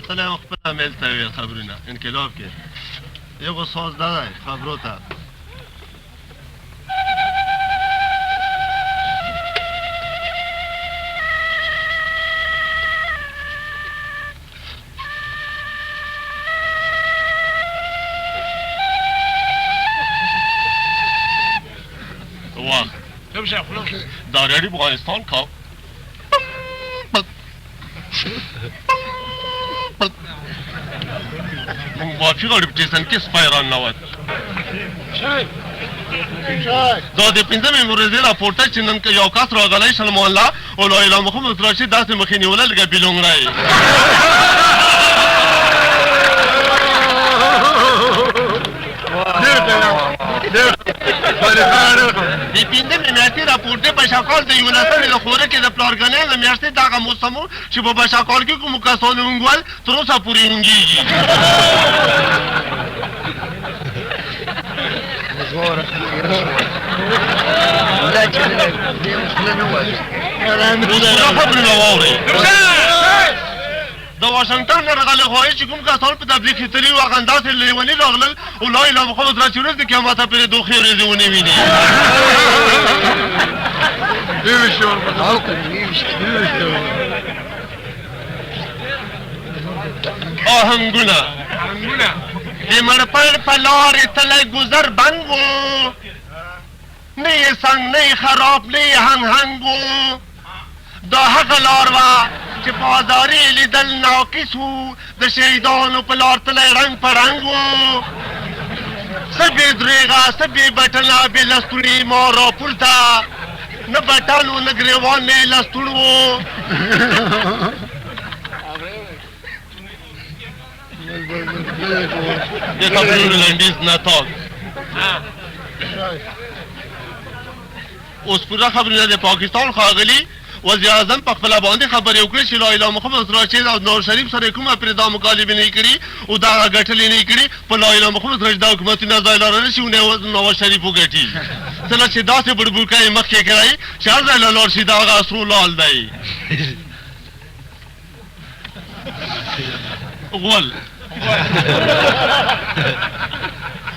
ته تللی وم خپله میل ته ویل خبرونه انقلاب کې یو خو ساز نه دی خبرو ته واه دا ریډي افغانستان کا موافق ډیپټیشن کې سپایران نوت دا د پنځمې ورځې راپورته چې نن یو کس راغلی سلمان الله او لا اله محمد راشد داسې مخې نیوله لکه بیلونګری د پنځمې میاشتې راپورټې بشاکال د یولسمې د خورکې د پلارګنۍ د میاشتې دغه موسم و چې په بشاکال کې کومو کسانو ونګول تر اوسه پورې ونګېږي خبرونه واورئ د واشنګټن نه راغلی خواهي چې کوم کسان په تبلیغ کې تللي وو هغه همداسې لیوني راغلل او لا اله محمد را چې ورځ د قیامته پورې دوخې ورځې ونه ویني آهنګونه د مړپړ په لارې تلی ګذر بند و نه یې سنګ نه یې خراب نه یې هنګ و دا هغه لار وه چې په ازارې لیدل ناقص وو د شهیدانو په لار تلی رنګ په رنګ وو څه بې درېغه څه بې بټنه بې لستوڼي ما راپورته نه بټن و نه ګرېوان نه یې لستوڼ و د خبرونو لنډیز نتاج اوس پوره خبرونه د پاکستان ښاغلي وزیر اعظم په خپله باندې خبرې وکړې چې لا اله محمد راشد او نواز شریف سره کومه پرې دا مکالمې نه کړي او دغه ګټلې نه کړي په لا اله محمد راشد دا حکومتونه ځای لاره نه شي نواز شریف وګټي کله چې داسې بړبوړکه یې مخکې کړی چې هر ځای له لاړ شي د هغه اسرولال دی غول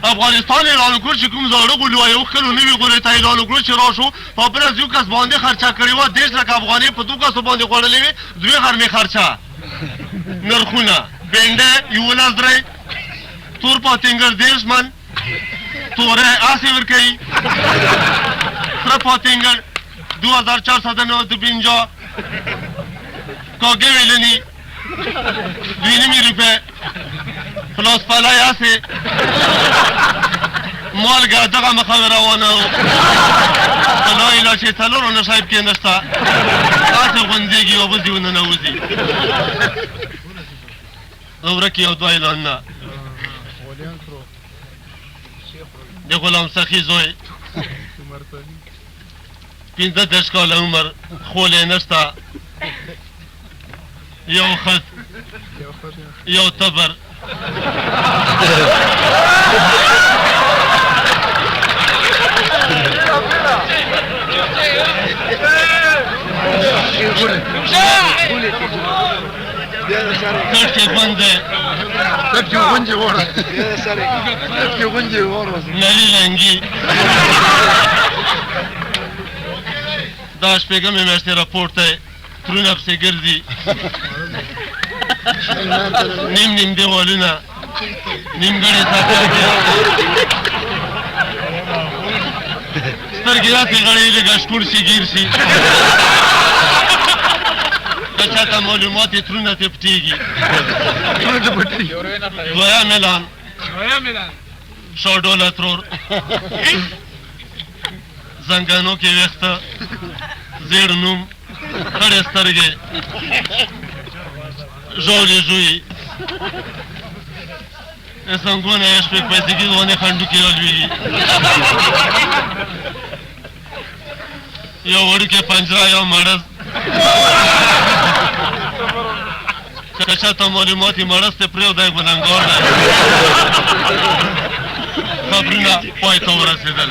افغانستان اعلان وکړ چې کوم زاړه غلو یو کلو نوي غولې ته اعلان وکړ چې راشو په پرز یو کس باندې خرچه کړې وه 10 لک افغانۍ په 2 کسو باندې خوړلې وې 2 غرمې خرچه نرخونه بینډه 11 درې تور پاتینګر 10 من توره آسې ورکوي سره پاتینګر 2450 کاږه ویلني 2.5 روپۍ خلاص پالای آسې مالګه دغه مخه روانه و په لا اله چې څلورو نشایب کې نشته داسې غونځېږي او وځي ونه نوځي ورکې یو دوه اعلانونه د غلام سخي زوی 15 کاله عمر خولې نشته یو خط یو تبر کټ کې بنده کټ کې غونجه وره کټ کې غونجه وره نری رنګي دا شپږمې میاشتې راپورټ دی ترونه پسې ګرځي نیم نیم دیوالونه نیمګړې ساتل سترګې داسې غړې لږه شکور شي ګیر شي که چاته معلومات یې ترونه ترې پټېږي دویم اعلان شا ډوله ترور زنګانو کې ویښته زیړ نوم خړې سترګې ژولې ژوي سنګونه یې شپې پیسې ونه خنډوکې رالوېږي یو وړوکی پنجره یو مړز که چاته معلومات یې مړز ته پرېږدی ګنهګار دی خبرونه پای ته ورسېدل